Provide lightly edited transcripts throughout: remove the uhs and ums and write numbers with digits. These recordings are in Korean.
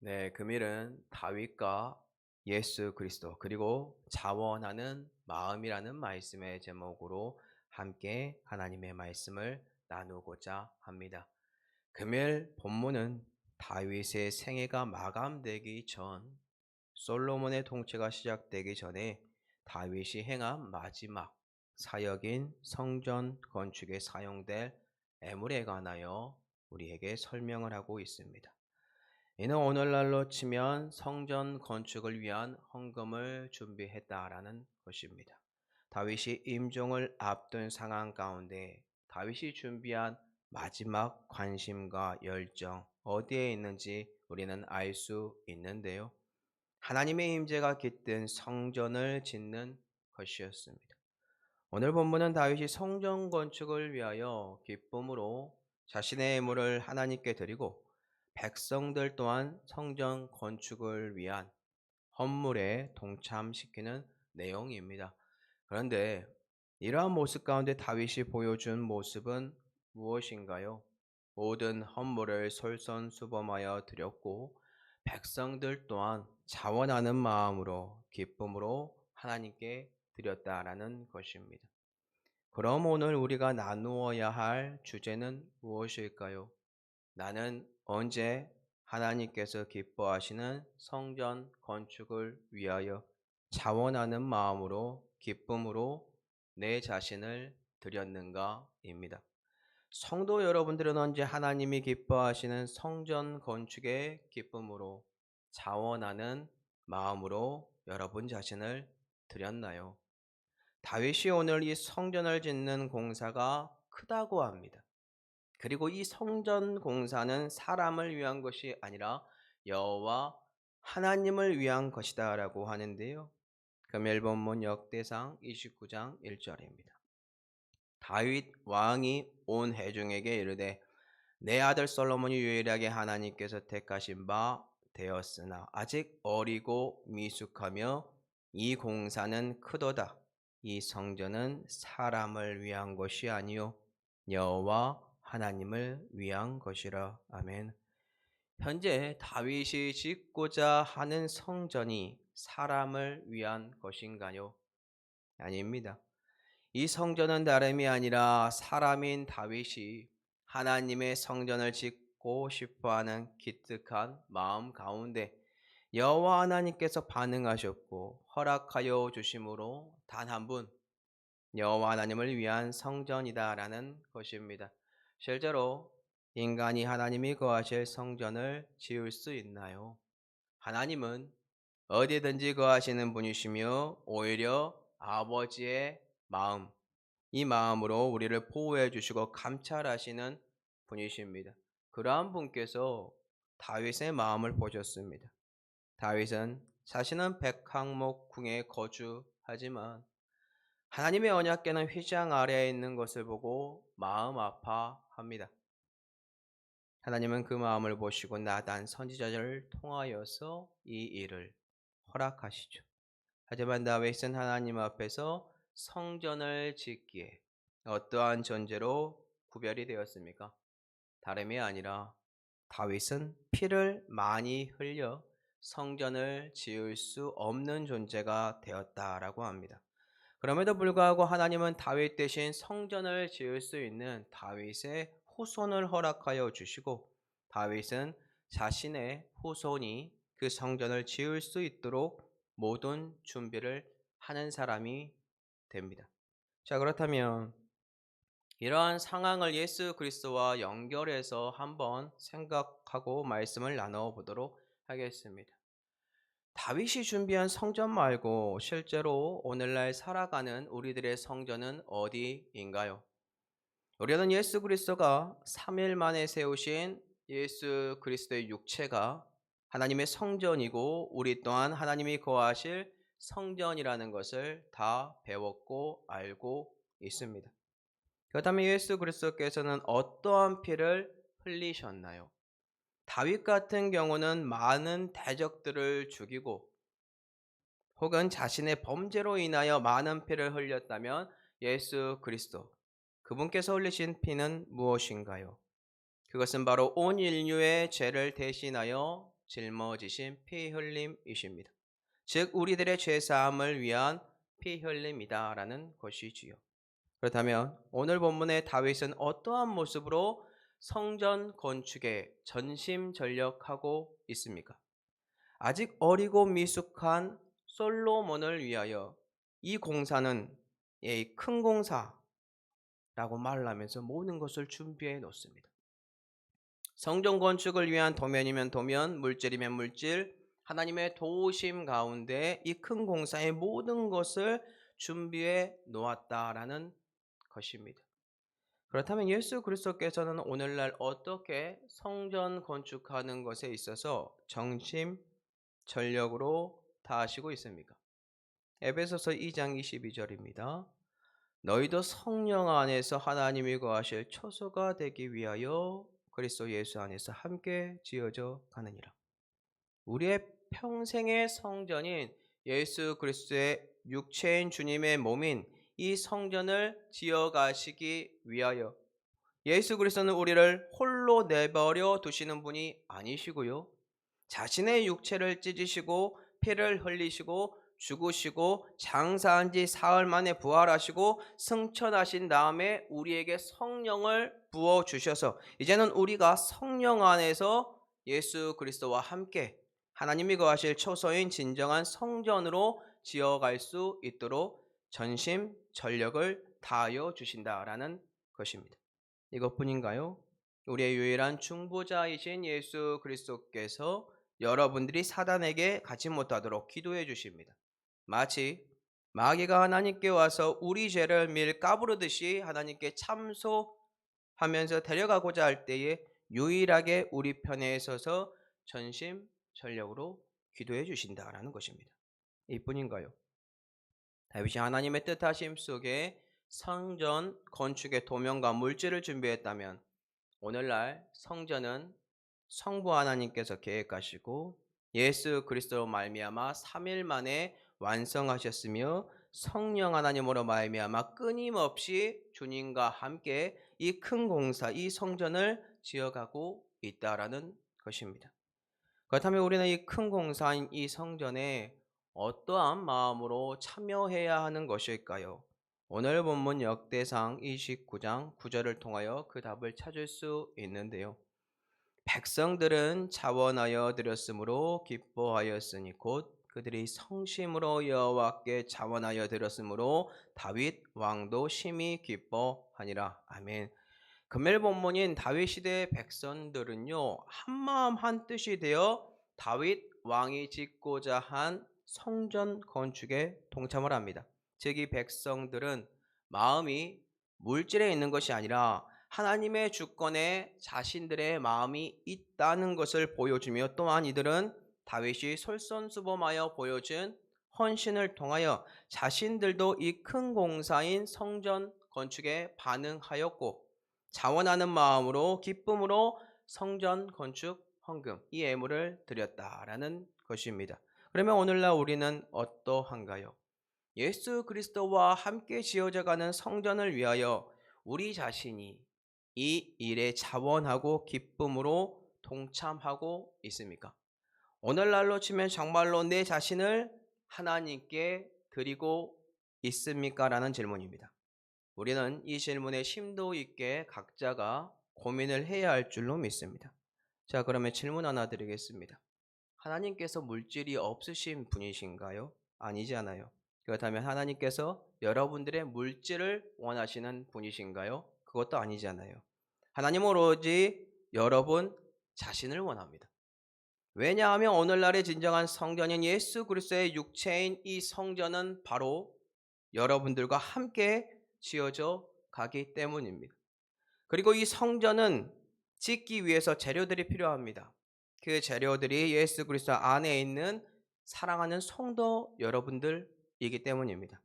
네, 금일은 다윗과 예수 그리스도 그리고 자원하는 마음이라는 말씀의 제목으로 함께 하나님의 말씀을 나누고자 합니다. 금일 본문은 다윗의 생애가 마감되기 전 솔로몬의 통치가 시작되기 전에 다윗이 행한 마지막 사역인 성전 건축에 사용될 애물에 관하여 우리에게 설명을 하고 있습니다. 이는 오늘날로 치면 성전 건축을 위한 헌금을 준비했다라는 것입니다. 다윗이 임종을 앞둔 상황 가운데 다윗이 준비한 마지막 관심과 열정 어디에 있는지 우리는 알 수 있는데요. 하나님의 임재가 깃든 성전을 짓는 것이었습니다. 오늘 본문은 다윗이 성전 건축을 위하여 기쁨으로 자신의 예물을 하나님께 드리고 백성들 또한 성전 건축을 위한 헌물에 동참시키는 내용입니다. 그런데 이러한 모습 가운데 다윗이 보여준 모습은 무엇인가요? 모든 헌물을 솔선수범하여 드렸고 백성들 또한 자원하는 마음으로 기쁨으로 하나님께 드렸다라는 것입니다. 그럼 오늘 우리가 나누어야 할 주제는 무엇일까요? 나는 언제 하나님께서 기뻐하시는 성전 건축을 위하여 자원하는 마음으로 기쁨으로 내 자신을 드렸는가입니다. 성도 여러분들은 언제 하나님이 기뻐하시는 성전 건축의 기쁨으로 자원하는 마음으로 여러분 자신을 드렸나요? 다윗이 오늘 이 성전을 짓는 공사가 크다고 합니다. 그리고 이 성전 공사는 사람을 위한 것이 아니라 여호와 하나님을 위한 것이다라고 하는데요. 금일 본문 역대상 29장 1절입니다. 다윗 왕이 온 회중에게 이르되 내 아들 솔로몬이 유일하게 하나님께서 택하신 바 되었으나 아직 어리고 미숙하며 이 공사는 크도다. 이 성전은 사람을 위한 것이 아니요 여호와 하나님을 위한 것이라. 아멘. 현재 다윗이 짓고자 하는 성전이 사람을 위한 것인가요? 아닙니다. 이 성전은 다름이 아니라 사람인 다윗이 하나님의 성전을 짓고 싶어하는 기특한 마음 가운데 여호와 하나님께서 반응하셨고 허락하여 주심으로 단 한 분 여호와 하나님을 위한 성전이다라는 것입니다. 실제로 인간이 하나님이 거하실 성전을 지을 수 있나요? 하나님은 어디든지 거하시는 분이시며 오히려 아버지의 마음, 이 마음으로 우리를 보호해 주시고 감찰하시는 분이십니다. 그러한 분께서 다윗의 마음을 보셨습니다. 다윗은 자신은 백항목궁에 거주하지만 하나님의 언약궤는 휘장 아래에 있는 것을 보고 마음 아파합니다. 하나님은 그 마음을 보시고 나단 선지자를 통하여서 이 일을 허락하시죠. 하지만 다윗은 하나님 앞에서 성전을 짓기에 어떠한 전제로 구별이 되었습니까? 다름이 아니라 다윗은 피를 많이 흘려 성전을 지을 수 없는 존재가 되었다라고 합니다. 그럼에도 불구하고 하나님은 다윗 대신 성전을 지을 수 있는 다윗의 후손을 허락하여 주시고 다윗은 자신의 후손이 그 성전을 지을 수 있도록 모든 준비를 하는 사람이 됩니다. 자, 그렇다면 이러한 상황을 예수 그리스도와 연결해서 한번 생각하고 말씀을 나눠 보도록 하겠습니다. 다윗이 준비한 성전 말고 실제로 오늘날 살아가는 우리들의 성전은 어디인가요? 우리는 예수 그리스도가 3일 만에 세우신 예수 그리스도의 육체가 하나님의 성전이고 우리 또한 하나님이 거하실 성전이라는 것을 다 배웠고 알고 있습니다. 그렇다면 예수 그리스도께서는 어떠한 피를 흘리셨나요? 다윗 같은 경우는 많은 대적들을 죽이고 혹은 자신의 범죄로 인하여 많은 피를 흘렸다면 예수 그리스도 그분께서 흘리신 피는 무엇인가요? 그것은 바로 온 인류의 죄를 대신하여 짊어지신 피 흘림이십니다. 즉 우리들의 죄 사함을 위한 피 흘림이다라는 것이지요. 그렇다면 오늘 본문의 다윗은 어떠한 모습으로 성전 건축에 전심전력하고 있습니까? 아직 어리고 미숙한 솔로몬을 위하여 이 공사는 큰 공사라고 말을 하면서 모든 것을 준비해 놓습니다. 성전 건축을 위한 도면이면 도면, 물질이면 물질, 하나님의 도우심 가운데 이 큰 공사의 모든 것을 준비해 놓았다라는 것입니다. 그렇다면 예수 그리스도께서는 오늘날 어떻게 성전 건축하는 것에 있어서 전력으로 다하시고 있습니까? 에베소서 2장 22절입니다. 너희도 성령 안에서 하나님이 거하실 초소가 되기 위하여 그리스도 예수 안에서 함께 지어져 가느니라. 우리의 평생의 성전인 예수 그리스도의 육체인 주님의 몸인 이 성전을 지어 가시기 위하여 예수 그리스도는 우리를 홀로 내버려 두시는 분이 아니시고요. 자신의 육체를 찢으시고 피를 흘리시고 죽으시고 장사한 지 사흘 만에 부활하시고 승천하신 다음에 우리에게 성령을 부어 주셔서 이제는 우리가 성령 안에서 예수 그리스도와 함께 하나님이 거하실 초소인 진정한 성전으로 지어갈 수 있도록 전심전력을 다하여 주신다라는 것입니다. 이것뿐인가요? 우리의 유일한 중보자이신 예수 그리스도께서 여러분들이 사단에게 가지 못하도록 기도해 주십니다. 마치 마귀가 하나님께 와서 우리 죄를 밀 까부르듯이 하나님께 참소하면서 데려가고자 할 때에 유일하게 우리 편에 서서 전심전력으로 기도해 주신다라는 것입니다. 이뿐인가요? 다윗이 하나님의 뜻하심 속에 성전 건축의 도면과 물질을 준비했다면 오늘날 성전은 성부 하나님께서 계획하시고 예수 그리스도로 말미암아 3일 만에 완성하셨으며 성령 하나님으로 말미암아 끊임없이 주님과 함께 이 큰 공사, 이 성전을 지어가고 있다라는 것입니다. 그렇다면 우리는 이 큰 공사인 이 성전에 어떠한 마음으로 참여해야 하는 것일까요? 오늘 본문 역대상 29장 9절을 통하여 그 답을 찾을 수 있는데요. 백성들은 자원하여 드렸으므로 기뻐하였으니 곧 그들이 성심으로 여호와께 자원하여 드렸으므로 다윗 왕도 심히 기뻐하니라. 아멘. 금일 본문인 다윗 시대의 백성들은요, 한마음 한뜻이 되어 다윗 왕이 짓고자 한 성전 건축에 동참을 합니다. 즉 이 백성들은 마음이 물질에 있는 것이 아니라 하나님의 주권에 자신들의 마음이 있다는 것을 보여주며 또한 이들은 다윗이 솔선수범하여 보여준 헌신을 통하여 자신들도 이 큰 공사인 성전 건축에 반응하였고 자원하는 마음으로 기쁨으로 성전 건축 헌금 이 예물을 드렸다라는 것입니다. 그러면 오늘날 우리는 어떠한가요? 예수 그리스도와 함께 지어져가는 성전을 위하여 우리 자신이 이 일에 자원하고 기쁨으로 동참하고 있습니까? 오늘날로 치면 정말로 내 자신을 하나님께 드리고 있습니까? 라는 질문입니다. 우리는 이 질문에 심도 있게 각자가 고민을 해야 할 줄로 믿습니다. 자, 그러면 질문 하나 드리겠습니다. 하나님께서 물질이 없으신 분이신가요? 아니지 않아요. 그렇다면 하나님께서 여러분들의 물질을 원하시는 분이신가요? 그것도 아니지 않아요. 하나님은 오로지 여러분 자신을 원합니다. 왜냐하면 오늘날의 진정한 성전인 예수 그리스도의 육체인 이 성전은 바로 여러분들과 함께 지어져 가기 때문입니다. 그리고 이 성전은 짓기 위해서 재료들이 필요합니다. 그 재료들이 예수 그리스도 안에 있는 사랑하는 성도 여러분들이기 때문입니다.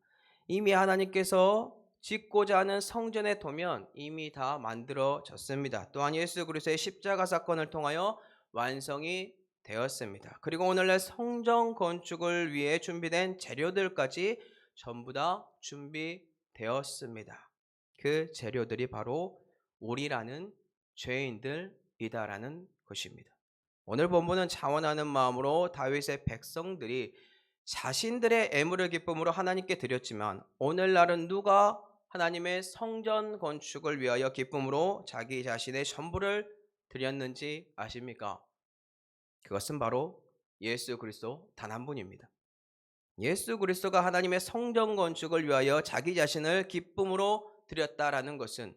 이미 하나님께서 짓고자 하는 성전의 도면 이미 다 만들어졌습니다. 또한 예수 그리스도의 십자가 사건을 통하여 완성이 되었습니다. 그리고 오늘날 성전 건축을 위해 준비된 재료들까지 전부 다 준비되었습니다. 그 재료들이 바로 우리라는 죄인들이다라는 것입니다. 오늘 본문은 자원하는 마음으로 다윗의 백성들이 자신들의 애물을 기쁨으로 하나님께 드렸지만 오늘날은 누가 하나님의 성전 건축을 위하여 기쁨으로 자기 자신의 전부를 드렸는지 아십니까? 그것은 바로 예수 그리스도 단 한 분입니다. 예수 그리스도가 하나님의 성전 건축을 위하여 자기 자신을 기쁨으로 드렸다라는 것은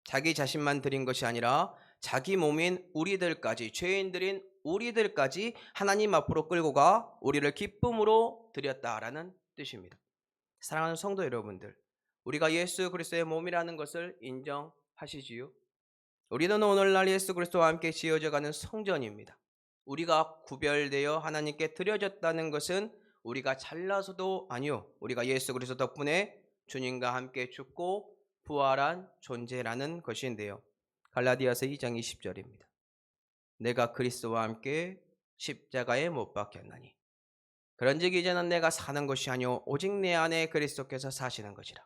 자기 자신만 드린 것이 아니라 자기 몸인 우리들까지, 죄인들인 우리들까지 하나님 앞으로 끌고 가 우리를 기쁨으로 드렸다라는 뜻입니다. 사랑하는 성도 여러분들, 우리가 예수 그리스도의 몸이라는 것을 인정하시지요? 우리는 오늘날 예수 그리스도와 함께 지어져 가는 성전입니다. 우리가 구별되어 하나님께 드려졌다는 것은 우리가 잘나서도 아니요, 우리가 예수 그리스도 덕분에 주님과 함께 죽고 부활한 존재라는 것인데요. 갈라디아서 2장 20절입니다. 내가 그리스도와 함께 십자가에 못 박혔나니 그런즉 이제는 내가 사는 것이 아니요 오직 내 안에 그리스도께서 사시는 것이라.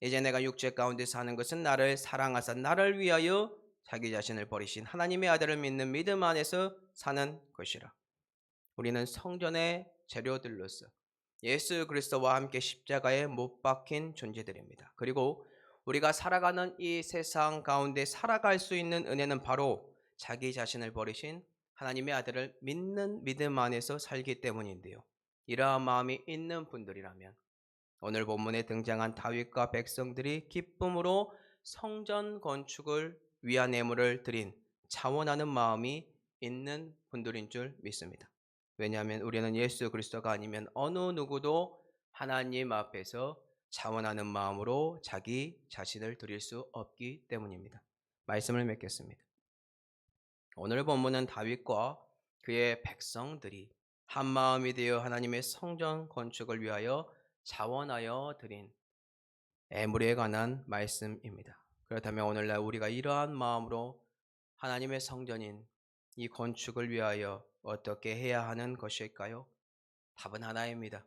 이제 내가 육체 가운데 사는 것은 나를 사랑하사 나를 위하여 자기 자신을 버리신 하나님의 아들을 믿는 믿음 안에서 사는 것이라. 우리는 성전의 재료들로서 예수 그리스도와 함께 십자가에 못 박힌 존재들입니다. 그리고 우리가 살아가는 이 세상 가운데 살아갈 수 있는 은혜는 바로 자기 자신을 버리신 하나님의 아들을 믿는 믿음 안에서 살기 때문인데요. 이러한 마음이 있는 분들이라면 오늘 본문에 등장한 다윗과 백성들이 기쁨으로 성전 건축을 위한 예물을 드린 자원하는 마음이 있는 분들인 줄 믿습니다. 왜냐하면 우리는 예수 그리스도가 아니면 어느 누구도 하나님 앞에서 자원하는 마음으로 자기 자신을 드릴 수 없기 때문입니다. 말씀을 맺겠습니다. 오늘 본문은 다윗과 그의 백성들이 한 마음이 되어 하나님의 성전 건축을 위하여 자원하여 드린 애물에 관한 말씀입니다. 그렇다면 오늘날 우리가 이러한 마음으로 하나님의 성전인 이 건축을 위하여 어떻게 해야 하는 것일까요? 답은 하나입니다.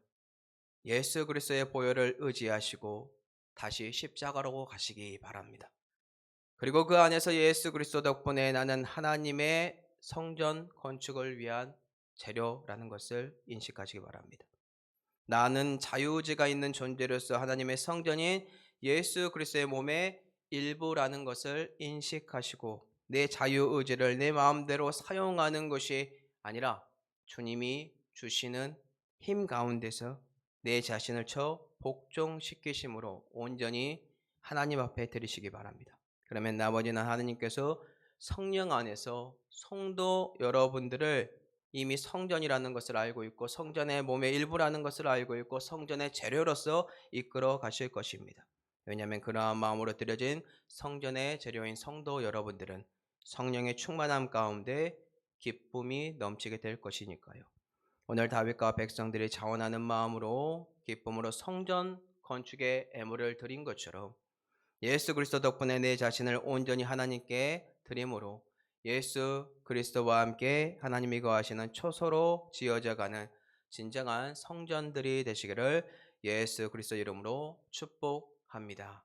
예수 그리스도의 보혈을 의지하시고 다시 십자가로 가시기 바랍니다. 그리고 그 안에서 예수 그리스도 덕분에 나는 하나님의 성전 건축을 위한 재료라는 것을 인식하시기 바랍니다. 나는 자유의지가 있는 존재로서 하나님의 성전인 예수 그리스도의 몸의 일부라는 것을 인식하시고 내 자유의지를 내 마음대로 사용하는 것이 아니라 주님이 주시는 힘 가운데서 내 자신을 복종시키심으로 온전히 하나님 앞에 드리시기 바랍니다. 그러면 나머지는 하나님께서 성령 안에서 성도 여러분들을 이미 성전이라는 것을 알고 있고 성전의 몸의 일부라는 것을 알고 있고 성전의 재료로서 이끌어 가실 것입니다. 왜냐하면 그러한 마음으로 드려진 성전의 재료인 성도 여러분들은 성령의 충만함 가운데 기쁨이 넘치게 될 것이니까요. 오늘 다윗과 백성들이 자원하는 마음으로 기쁨으로 성전 건축에 애물을 드린 것처럼 예수 그리스도 덕분에 내 자신을 온전히 하나님께 드림으로 예수 그리스도와 함께 하나님이 거하시는 초소로 지어져가는 진정한 성전들이 되시기를 예수 그리스도 이름으로 축복합니다.